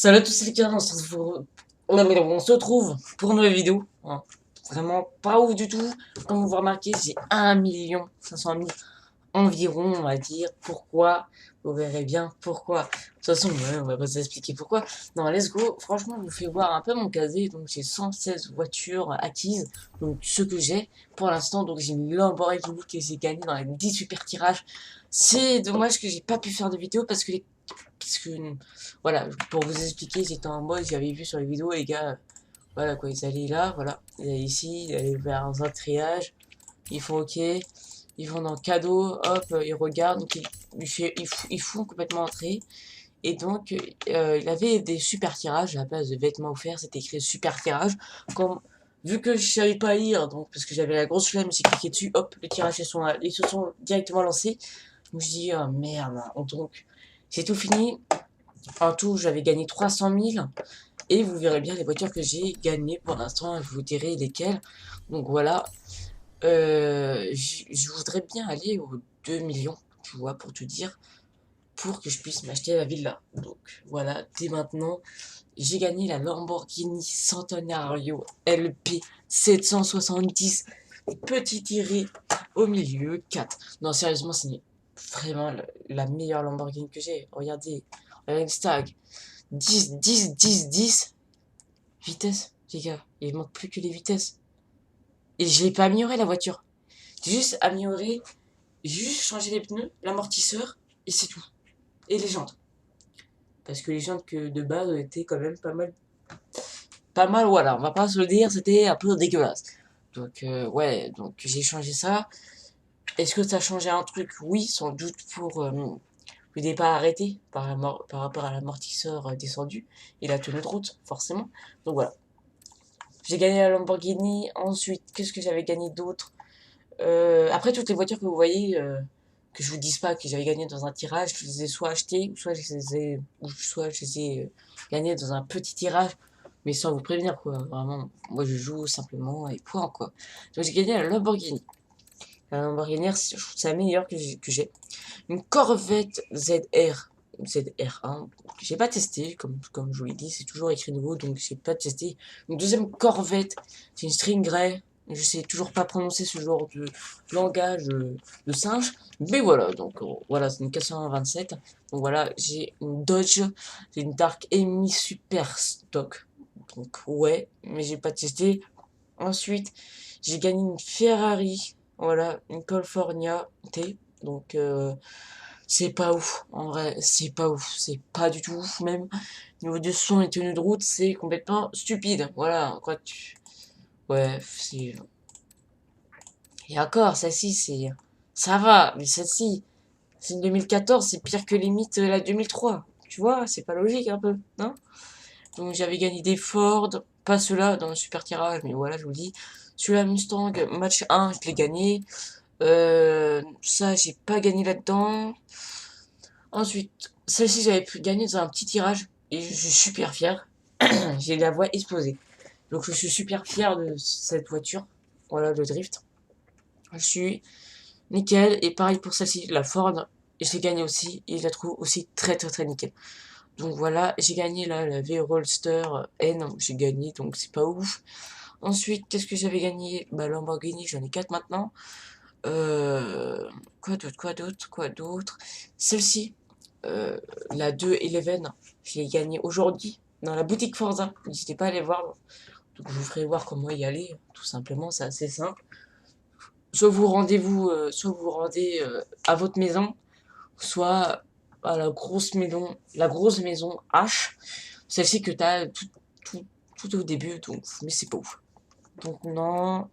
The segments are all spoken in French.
Salut à tous les gars, on se retrouve pour une nouvelle vidéo. Hein. Vraiment pas ouf du tout. Comme vous remarquez, j'ai 1 500 000 environ, on va dire. Pourquoi? Vous verrez bien pourquoi. De toute façon, ouais, on va pas s'expliquer pourquoi. Non, let's go. Franchement, je vous fais voir un peu mon casier. Donc, j'ai 116 voitures acquises. Donc, ce que j'ai pour l'instant. Donc, j'ai une Lamborghini que j'ai gagnée dans les 10 super tirages. C'est dommage que j'ai pas pu faire de vidéo parce que voilà, pour vous expliquer, c'était en mode, j'avais vu sur les vidéos, les gars, voilà quoi, ils allaient là, voilà, ils allaient ici, ils allaient vers un triage, ils font ok, ils vont dans cadeau, hop, ils regardent, donc ils font complètement entrer, et donc, il avait des super tirages, à la place de vêtements offerts, c'était écrit super tirage, comme, vu que je savais pas lire, donc, parce que j'avais la grosse flemme, j'ai cliqué dessus, hop, les tirages, ils se sont directement lancés, je me suis dit, oh merde, donc, j'ai tout fini, en tout, j'avais gagné 300 000. Et vous verrez bien les voitures que j'ai gagnées pour l'instant. Je vous dirai lesquelles. Donc voilà. Je voudrais bien aller aux 2 millions, tu vois, pour te dire. Pour que je puisse m'acheter la villa. Donc voilà, dès maintenant, j'ai gagné la Lamborghini Centenario LP 770. Petit tiré au milieu, 4. Non, sérieusement, c'est vraiment la meilleure Lamborghini que j'ai. Regardez, regardez le stag. 10, 10, 10, 10. Vitesse, les gars. Il manque plus que les vitesses. Et je l'ai pas amélioré la voiture. J'ai juste amélioré, juste changé les pneus, l'amortisseur, et c'est tout. Et les jantes. Parce que les jantes que de base étaient quand même pas mal. Pas mal, voilà. On va pas se le dire, c'était un peu dégueulasse. Donc, ouais, donc j'ai changé ça. Est-ce que ça a changé un truc? Oui, sans doute pour le départ arrêté par rapport à l'amortisseur descendu et la tenue de route, forcément. Donc voilà. J'ai gagné la Lamborghini. Ensuite, qu'est-ce que j'avais gagné d'autre? Après, toutes les voitures que vous voyez, que je vous dise pas que j'avais gagné dans un tirage, je les ai soit achetées, soit je les ai gagnées dans un petit tirage, mais sans vous prévenir, quoi. Vraiment, moi je joue simplement et point, quoi. Donc j'ai gagné la Lamborghini. La Lamborghini, c'est la meilleure que j'ai. Une Corvette ZR. ZR1, que j'ai pas testé, comme je vous l'ai dit, c'est toujours écrit nouveau, donc j'ai pas testé. Une deuxième Corvette, c'est une Stingray. Je sais toujours pas prononcer ce genre de langage de singe, mais voilà, donc voilà, c'est une 427. Donc voilà, j'ai une Dodge, c'est une Dark Amy Super Stock. Donc ouais, mais j'ai pas testé. Ensuite, j'ai gagné une Ferrari, voilà, une California T. Donc c'est pas ouf, en vrai, c'est pas ouf, c'est pas du tout ouf même. Au niveau du son et tenue de route, c'est complètement stupide. Voilà, quoi tu. Ouais, c'est. Et encore, celle-ci, c'est. Ça va, mais celle-ci, c'est une 2014, c'est pire que limite la 2003. Tu vois, c'est pas logique un peu, non? Donc j'avais gagné des Ford, pas ceux-là dans le super tirage, mais voilà, je vous le dis. Celui-là, Mustang, match 1, je l'ai gagné. Ça, j'ai pas gagné là-dedans. Ensuite, celle-ci, j'avais pu gagner dans un petit tirage. Et je suis super fier. J'ai la voix explosée. Donc je suis super fier de cette voiture. Voilà, le drift. Je suis nickel. Et pareil pour celle-ci, la Ford. Et je l'ai gagnée aussi. Et je la trouve aussi très très très nickel. Donc voilà, j'ai gagné là la V-Roadster N. J'ai gagné, donc c'est pas ouf. Ensuite, qu'est-ce que j'avais gagné? Bah Lamborghini, j'en ai 4 maintenant. Quoi d'autre? Celle-ci, euh, la 211, je l'ai gagnée aujourd'hui dans la boutique Forza. N'hésitez pas à aller voir. Donc, je vous ferai voir comment y aller. Tout simplement, c'est assez simple. Soit vous rendez à votre maison, soit à la grosse maison H. Celle-ci que t'as tout au début. Donc, mais c'est pas ouf. Donc non,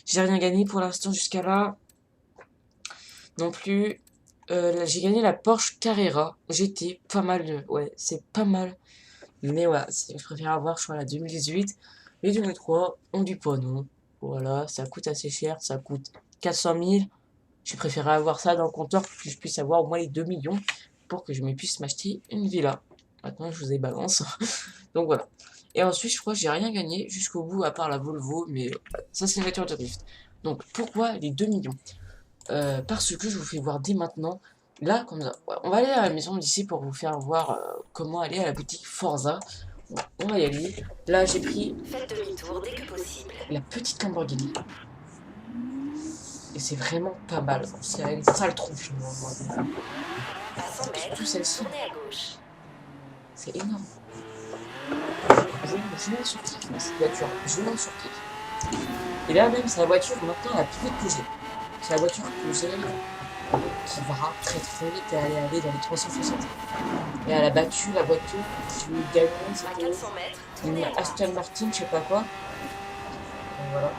j'ai rien gagné pour l'instant jusqu'à là. Non plus. Là, j'ai gagné la Porsche Carrera GT, pas mal ouais, c'est pas mal. Mais voilà, je préfère avoir, je crois, la 2018. Les 2003 ont du pognon. Voilà, ça coûte assez cher, ça coûte 400 000. Je préférerais avoir ça dans le compteur pour que je puisse avoir au moins les 2 millions pour que je me puisse m'acheter une villa. Maintenant, je vous ai balance. Donc voilà. Et ensuite, je crois que j'ai rien gagné jusqu'au bout à part la Volvo, mais ça, c'est une voiture de drift. Donc pourquoi les 2 millions? Parce que je vous fais voir dès maintenant là, comme ça, ouais, on va aller à la maison d'ici pour vous faire voir comment aller à la boutique Forza. On va y aller. Là, j'ai pris Faites demi-tour dès que possible. la petite Lamborghini. Et c'est vraiment pas mal. C'est une sale tronche. À 100 Surtout mètres, celle-ci. tournez à gauche. C'est énorme. Je l'ai sur kick, cette voiture. Je l'ai sur kick. Et là, même, c'est la voiture maintenant la plus vite que j'ai. C'est la voiture que j'ai qui va très très vite et aller dans les 360. Et elle a battu la voiture qui gagnait, À c'était 400 mètres, tournez une à droite. Aston Martin, je sais pas quoi. Donc voilà.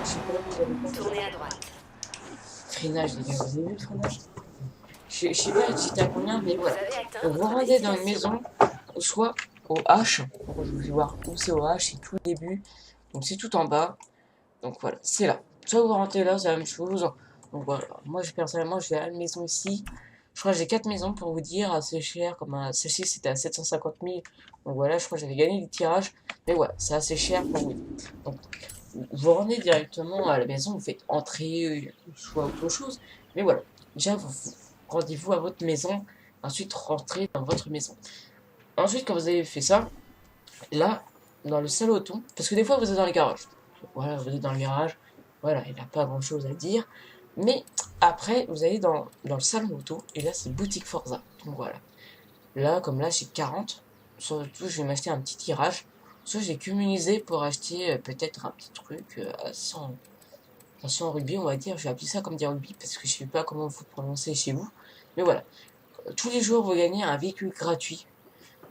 Je sais pas où vous avez compris. Tournez à droite. Freinage, les gars, vous avez vu le freinage? Je sais pas j'étais à combien, mais Vous voilà. avez atteint Donc vous votre rentrez dans une destination. maison, soit au H. Donc, je vais voir où c'est au H, c'est tout le début. Donc c'est tout en bas. Donc voilà, c'est là. Soit vous rentrez là, c'est la même chose. Donc voilà, moi personnellement, je vais à une maison ici. Je crois que j'ai 4 maisons pour vous dire, assez cher. Comme celle-ci, c'était à 750 000. Donc voilà, je crois que j'avais gagné le tirage. Mais voilà, c'est assez cher pour vous. Donc vous rentrez directement à la maison, vous faites entrer, soit autre chose. Mais voilà, déjà, rendez-vous à votre maison. Ensuite, rentrez dans votre maison. Ensuite, quand vous avez fait ça, là, dans le salon, parce que des fois, vous êtes dans les garages. Voilà, vous êtes dans le garage. Voilà, il n'y a pas grand-chose à dire. Mais après, vous allez dans le salon auto. Et là, c'est boutique Forza. Donc voilà. Là, comme là, j'ai 40. Surtout, je vais m'acheter un petit tirage. Soit j'ai cumulé pour acheter peut-être un petit truc à 100 rubis, on va dire. Je vais appeler ça comme des rubis parce que je ne sais pas comment vous prononcez chez vous. Mais voilà. Tous les jours, vous gagnez un véhicule gratuit.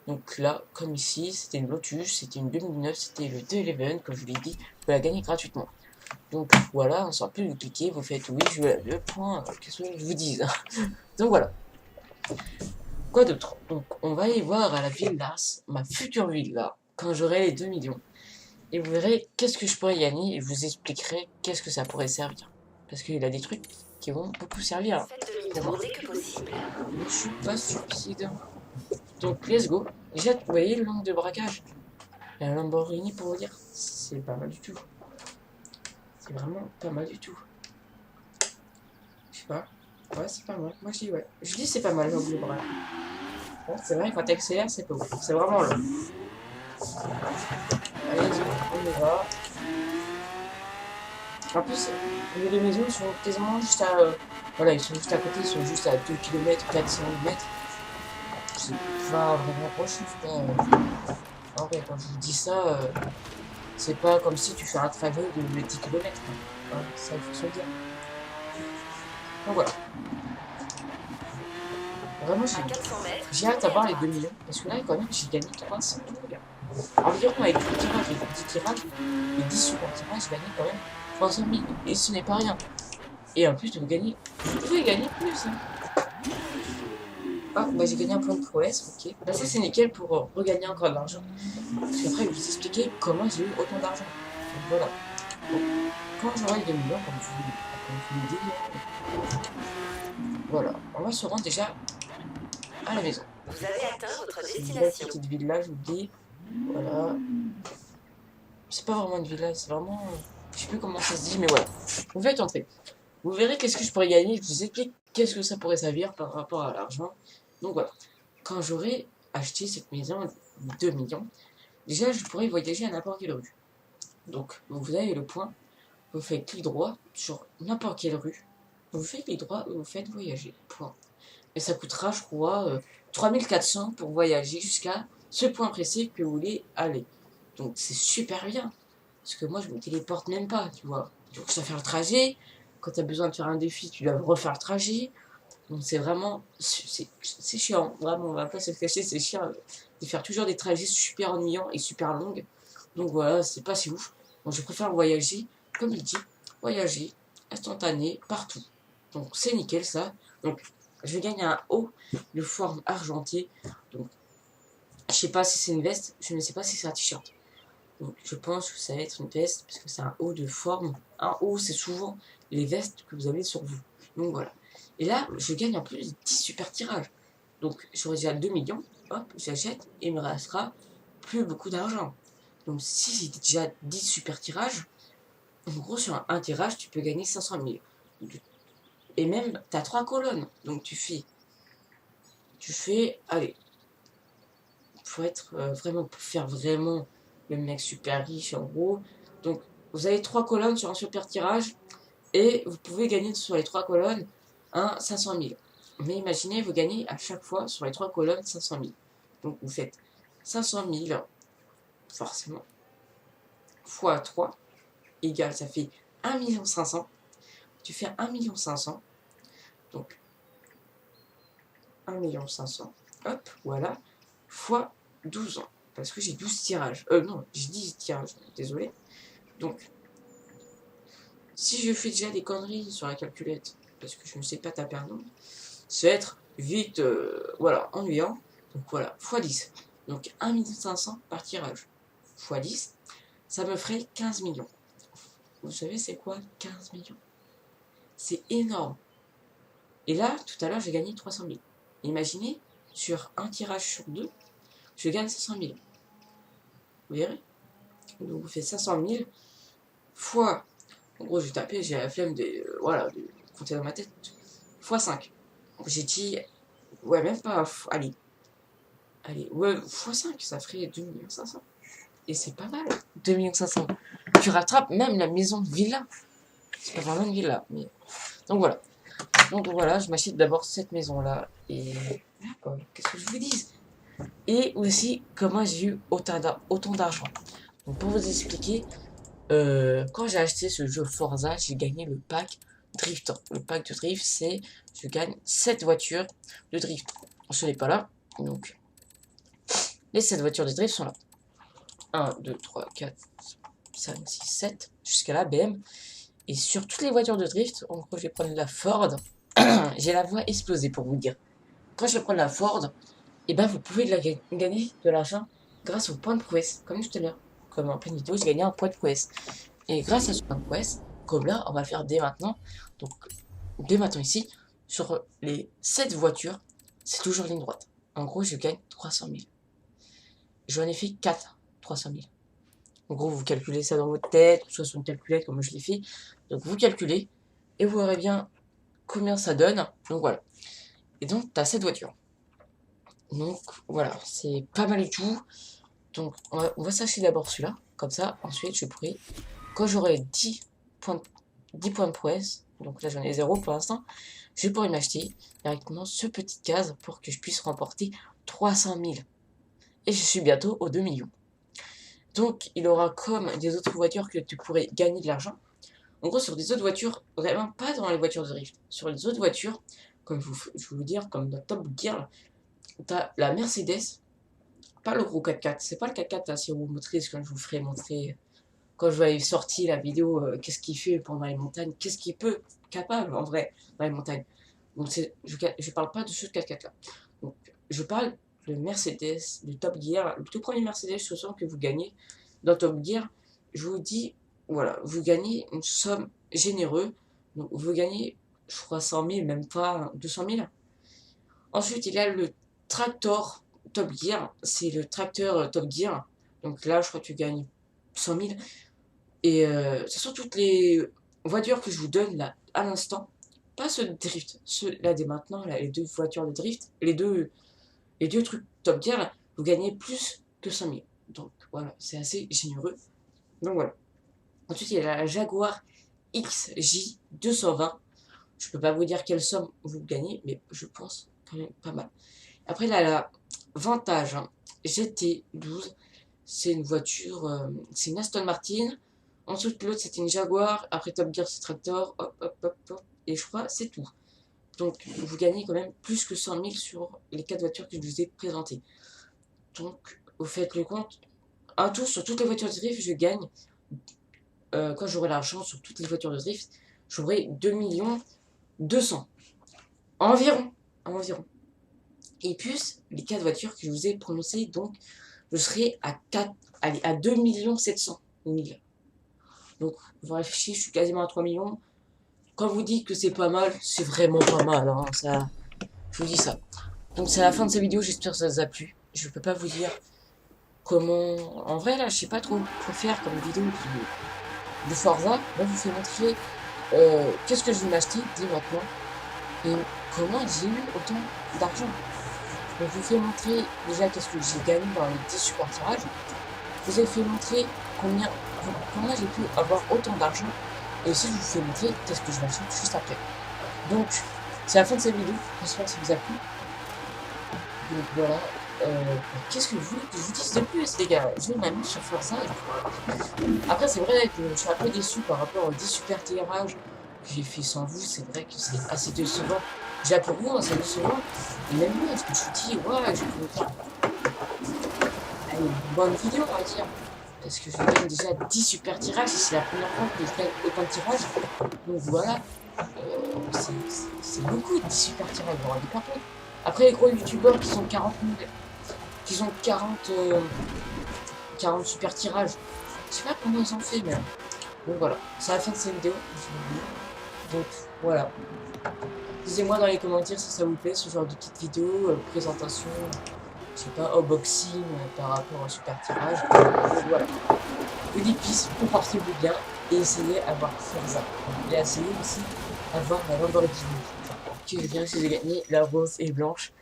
Donc là, comme ici, c'était une Lotus, c'était une 2009, c'était le 211, comme je vous l'ai dit, vous la gagnez gratuitement. Donc voilà, on sort plus, vous cliquez, vous faites oui, je veux la le point, qu'est-ce que je vous dis. Donc voilà. Quoi d'autre? Donc on va aller voir à la villa, ma future villa, quand j'aurai les 2 millions. Et vous verrez qu'est-ce que je pourrais gagner et je vous expliquerai qu'est-ce que ça pourrait servir. Parce qu'il a des trucs qui vont beaucoup servir Faites pour moi. demi-tour dès que possible. Je suis pas stupide. Donc let's go. Déjà, vous voyez le nombre de braquages? La Lamborghini, pour vous dire, c'est pas mal du tout. C'est vraiment pas mal du tout. Je sais pas. Ouais, c'est pas mal. Moi, je dis ouais. Je dis c'est pas mal, le bras. Bon, c'est vrai, quand t'accélères, c'est pas ouf. C'est vraiment long. Allez, on y va. En plus, les maisons, ils sont quasiment juste à. Voilà, ils sont juste à côté, ils sont juste à 2 km, 400 mètres. C'est pas vraiment proche, c'est pas. En vrai, quand je vous dis ça, c'est pas comme si tu fais un trajet de 10 km. Hein. Ça, il faut se le dire. Donc voilà. Vraiment, À 400 mètres, j'ai hâte tournez à d'avoir les 2 droite. millions. Parce que là, quand même, j'ai gagné 300 000. Environ avec tout le tirage, les 10 tirages, les 10 super tirages, j'ai gagné quand même 300 000. Et ce n'est pas rien. Et en plus, vous pouvez gagner plus. Hein. Ah, bah j'ai gagné un point de prouesse, ok. Bah ça, c'est nickel pour regagner encore de l'argent. Parce qu'après, je vais vous expliquer comment j'ai eu autant d'argent. Donc voilà. Donc, quand j'aurai les 2 millions, comme je vous l'ai dit, voilà. On va se rendre déjà à la maison. Vous avez atteint votre C'est une belle destination. petite villa, je vous le dis. Voilà. C'est pas vraiment une villa, c'est vraiment. Je sais plus comment ça se dit, mais voilà. Vous faites entrer. Vous verrez qu'est-ce que je pourrais gagner. Je vous explique qu'est-ce que ça pourrait servir par rapport à l'argent. Donc voilà. Quand j'aurai acheté cette maison, 2 millions, déjà je pourrais voyager à n'importe quelle rue. Donc vous avez le point. Vous faites clic droit sur n'importe quelle rue. Vous faites clic droit et vous faites voyager. Point. Et ça coûtera, je crois, 3400 pour voyager jusqu'à ce point précis que vous voulez aller. Donc c'est super bien. Parce que moi, je me téléporte même pas, tu vois. Donc ça fait le trajet. Quand tu as besoin de faire un défi, tu dois refaire le trajet. Donc c'est vraiment... C'est chiant. Vraiment, on va pas se le cacher, c'est chiant de faire toujours des trajets super ennuyants et super longs. Donc voilà, c'est pas si ouf. Donc je préfère voyager, comme il dit, voyager instantané partout. Donc c'est nickel ça. Donc je gagne un haut de forme argentée. Donc je sais pas si c'est une veste, je ne sais pas si c'est un t-shirt. Donc je pense que ça va être une veste parce que c'est un haut de forme. Un haut, c'est souvent les vestes que vous avez sur vous. Donc voilà. Et là, je gagne en plus 10 super tirages. Donc j'aurai déjà 2 millions. Hop, j'achète et il me restera plus beaucoup d'argent. Donc si j'ai déjà 10 super tirages, en gros sur un tirage, tu peux gagner 500 000. Et même, tu as 3 colonnes. Donc tu fais tu fais, allez, faut être vraiment, pour faire vraiment le mec super riche en gros. Donc vous avez 3 colonnes sur un super tirage et vous pouvez gagner sur les 3 colonnes un 500 000. Mais imaginez, vous gagnez à chaque fois sur les 3 colonnes 500 000. Donc vous faites 500 000 forcément fois 3 égale, ça fait 1 500 000. Tu fais 1 500 000. Donc 1 500 000, hop, voilà, fois 12 ans. Parce que j'ai 12 tirages. Non, j'ai 10 tirages, désolé. Donc, si je fais déjà des conneries sur la calculette, parce que je ne sais pas taper un nombre, ça va être vite, voilà, ennuyant. Donc voilà, fois 10. Donc 1 500 000 par tirage. Fois 10, ça me ferait 15 millions. Vous savez c'est quoi 15 millions? C'est énorme. Et là, tout à l'heure, j'ai gagné 300 000. Imaginez, sur un tirage sur 2, je gagne 500 000. Vous verrez? Donc vous faites 500 000 fois, en gros, je vais taper, j'ai la flemme voilà, de compter dans ma tête, fois 5. J'ai dit, ouais, même pas, allez, ouais, fois 5, ça ferait 2 500 000. Et c'est pas mal, 2 500 000. Tu rattrapes même la maison de villa. C'est pas vraiment une villa, mais... Donc voilà, je m'achète d'abord cette maison-là. Et là, qu'est-ce que je vous dis? Et aussi, comment j'ai eu autant d'argent. Donc pour vous expliquer, quand j'ai acheté ce jeu Forza, j'ai gagné le pack Drift. Le pack de Drift, c'est, je gagne 7 voitures de Drift. Ce n'est pas là, donc les 7 voitures de Drift sont là. 1, 2, 3, 4, 5, 6, 7, jusqu'à la BM. Et sur toutes les voitures de Drift, en gros, je vais prendre la Ford. J'ai la voix explosée pour vous dire. Quand je vais prendre la Ford, et ben vous pouvez gagner de l'argent grâce au point de prouesse, comme tout à l'heure. Comme en pleine vidéo, j'ai gagné un point de prouesse. Et grâce à ce point de prouesse, comme là, on va le faire dès maintenant. Donc, dès maintenant ici, sur les 7 voitures, c'est toujours ligne droite. En gros, je gagne 300 000. J'en ai fait 4, 300 000. En gros, vous calculez ça dans votre tête, soit sur une calculette comme je l'ai fait. Donc, vous calculez et vous verrez bien combien ça donne. Donc, voilà. Et donc, tu as 7 voitures. Donc, voilà, c'est pas mal du tout. Donc, on va s'acheter d'abord celui-là. Comme ça, ensuite, je pourrai, quand j'aurai 10 points de prouesse, donc là, j'en ai 0 pour l'instant, je pourrai m'acheter directement ce petit case pour que je puisse remporter 300 000. Et je suis bientôt aux 2 millions. Donc, il aura comme des autres voitures que tu pourrais gagner de l'argent. En gros, sur des autres voitures, vraiment pas dans les voitures de drift. Sur les autres voitures, comme je vais vous dire, comme dans Top Gear, t'as la Mercedes, pas le gros 4x4. C'est pas le 4x4 à 6 roues motrices quand je vous ferai montrer, quand je vais sortir la vidéo, qu'est-ce qu'il fait pendant les montagnes, qu'est-ce qu'il peut, capable en vrai, dans les montagnes. Donc, je parle pas de ce 4x4 là. Donc, je parle de Mercedes, de Top Gear, le tout premier Mercedes ce soir que vous gagnez dans Top Gear. Je vous dis, voilà, vous gagnez une somme généreuse. Donc, vous gagnez, je crois, 100 000, même pas 200 000. Ensuite, il y a le Tractor Top Gear. C'est le tracteur Top Gear. Donc là, je crois que tu gagnes 100 000. Et ce sont toutes les voitures que je vous donne là, à l'instant. Pas ceux de drift. Ceux là, dès maintenant, là, les 2 voitures de drift. Les deux trucs Top Gear, là, vous gagnez plus que 100 000. Donc voilà, c'est assez généreux. Donc voilà. Ensuite, il y a la Jaguar XJ 220. Je peux pas vous dire quelle somme vous gagnez, mais je pense quand même pas mal. Après, là, la Vantage GT12. C'est une voiture, c'est une Aston Martin. Ensuite, l'autre, c'était une Jaguar. Après, Top Gear, c'est Tractor. Hop, hop, hop, hop. Et je crois, c'est tout. Donc, vous gagnez quand même plus que 100 000 sur les 4 voitures que je vous ai présentées. Donc, vous faites le compte. Un tout, sur toutes les voitures de drift, je gagne. Quand j'aurai l'argent sur toutes les voitures de drift, j'aurai 2 200 000. Environ. Et plus, les 4 voitures que je vous ai prononcées, donc, je serai à 2 700 000. Donc, vous réfléchissez, je suis quasiment à 3 millions. Quand vous dites que c'est pas mal, c'est vraiment pas mal. Hein, ça, je vous dis ça. Donc, c'est la fin de cette vidéo. J'espère que ça vous a plu. Je peux pas vous dire comment... En vrai, là, je sais pas trop quoi faire comme vidéo de Forza. Là, je vous fais montrer qu'est-ce que je vais m'acheter dès maintenant. Et comment j'ai eu autant d'argent. Donc je vous fais montrer déjà qu'est-ce que j'ai gagné dans les 10 super tirages. Je vous ai fait montrer comment j'ai pu avoir autant d'argent. Et aussi je vous fais montrer qu'est-ce que je vais acheter juste après. Donc c'est la fin de cette vidéo, j'espère que ça vous a plu. Donc voilà. Qu'est-ce que vous voulez que je vous dise de plus les gars? Je vais m'amuser sur Forza. Après c'est vrai que je suis un peu déçu par rapport aux 10 super tirages que j'ai fait sans vous. C'est vrai que c'est assez décevant. Déjà pour vous, hein, c'est décevant. Et même moi, parce que je me suis dit, ouais, j'ai pu faire une bonne vidéo, on va dire. Parce que je gagne déjà 10 super tirages et c'est la première fois que je gagne autant de tirages. Donc voilà, c'est beaucoup de 10 super tirages, vous vous rendez pas compte. Après les gros youtubeurs qui sont 40 000, qui ont 40 super tirages, je sais pas comment ils ont fait, mais donc voilà, c'est la fin de cette vidéo. Donc voilà, dites-moi dans les commentaires si ça vous plaît, ce genre de petite vidéo, présentation, je sais pas, unboxing par rapport au super tirage. Donc voilà, vous dis peace, comportez-vous bien et essayez d'avoir Forza. Et essayez aussi d'avoir la Lamborghini que je viens essayer de gagner, la rose et blanche,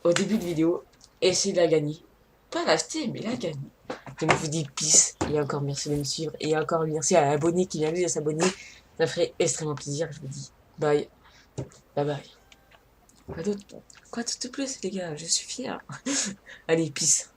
au début de vidéo. Essayez de la gagner. Pas l'acheter, mais la gagner. Donc je vous dis peace et encore merci de me suivre et encore merci à l'abonné qui vient juste de s'abonner. Ça ferait extrêmement plaisir, je vous dis bye. Bye bye. Quoi d'autre? Quoi tout te plaît les gars, je suis fier. Allez, peace.